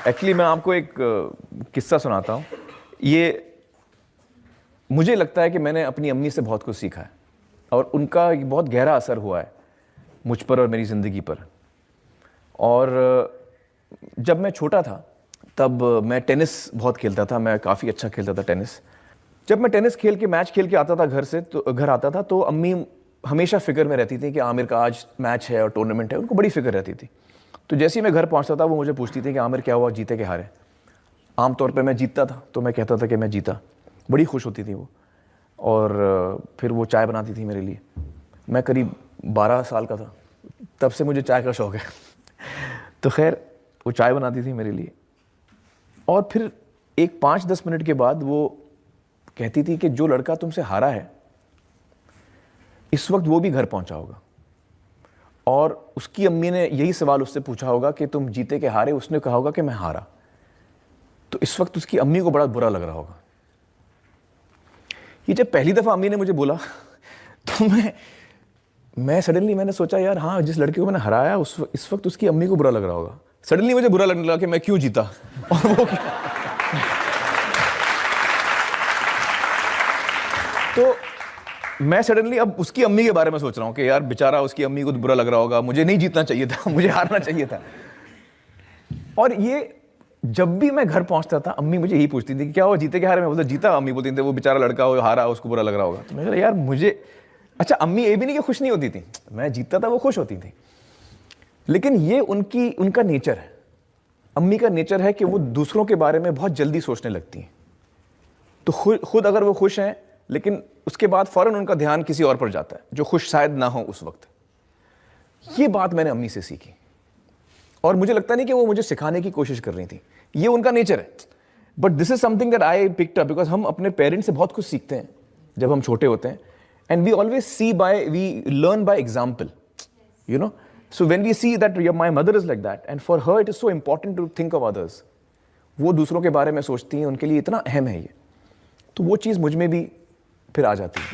Actually मैं आपको एक किस्सा सुनाता हूँ। ये मुझे लगता है कि मैंने अपनी अम्मी से बहुत कुछ सीखा है और उनका एक बहुत गहरा असर हुआ है मुझ पर और मेरी ज़िंदगी पर। और जब मैं छोटा था तब मैं टेनिस बहुत खेलता था, मैं काफ़ी अच्छा खेलता था टेनिस। जब मैं टेनिस खेल के मैच खेल के आता था घर आता था तो अम्मी हमेशा फ़िक्र में रहती थी कि आमिर का आज मैच है और टूर्नामेंट है, उनको बड़ी फ़िक्र रहती थी। तो जैसे ही मैं घर पहुंचता था वो मुझे पूछती थी कि आमिर क्या हुआ, जीते के हारे। आमतौर पे मैं जीतता था तो मैं कहता था कि मैं जीता। बड़ी खुश होती थी वो। और फिर वो चाय बनाती थी मेरे लिए। मैं करीब 12 साल का था, तब से मुझे चाय का शौक़ है। तो खैर वो चाय बनाती थी मेरे लिए और फिर एक 5-10 मिनट के बाद वो कहती थी कि जो लड़का तुमसे हारा है इस वक्त वो भी घर पहुंचा होगा और उसकी अम्मी ने यही सवाल उससे पूछा होगा कि तुम जीते के हारे, उसने कहा होगा कि मैं हारा। तो इस वक्त उसकी अम्मी को बड़ा बुरा लग रहा होगा। ये जब पहली दफ़ा अम्मी ने मुझे बोला तो मैं सडनली मैंने सोचा यार हाँ, जिस लड़के को मैंने हराया इस वक्त उसकी अम्मी को बुरा लग रहा होगा। सडनली मुझे बुरा लगने लगा कि मैं क्यों जीता और वो तो मैं सडनली अब उसकी अम्मी के बारे में सोच रहा हूँ कि यार बेचारा उसकी अम्मी को तो बुरा लग रहा होगा, मुझे नहीं जीतना चाहिए था, मुझे हारना चाहिए था। और ये जब भी मैं घर पहुंचता था अम्मी मुझे यही पूछती थी कि क्या हुआ, जीते के हारे। मैं बोलता जीता। अम्मी बोलती थी वो बेचारा लड़का हो हारा, उसको बुरा लग रहा होगा। तो मैं कहा यार मुझे अच्छा, अम्मी ये भी नहीं कि खुश नहीं होती थी, मैं जीतता था वो खुश होती थी। लेकिन ये उनका नेचर है। अम्मी का नेचर है कि वो दूसरों के बारे में बहुत जल्दी सोचने लगती हैं। तो खुद अगर वो खुश हैं लेकिन उसके बाद फौरन उनका ध्यान किसी और पर जाता है जो खुश शायद ना हो उस वक्त। ये बात मैंने अम्मी से सीखी और मुझे लगता नहीं कि वो मुझे सिखाने की कोशिश कर रही थी, ये उनका नेचर है। But this is something that I picked up because हम अपने पेरेंट्स से बहुत कुछ सीखते हैं जब हम छोटे होते हैं। And we always we learn by example, you know. So when we see that my mother is like that and for her it is so important to think of others. वो दूसरों के बारे में सोचती हैं, उनके लिए इतना अहम है ये। तो वो चीज़ मुझ में भी फिर आ जाती है।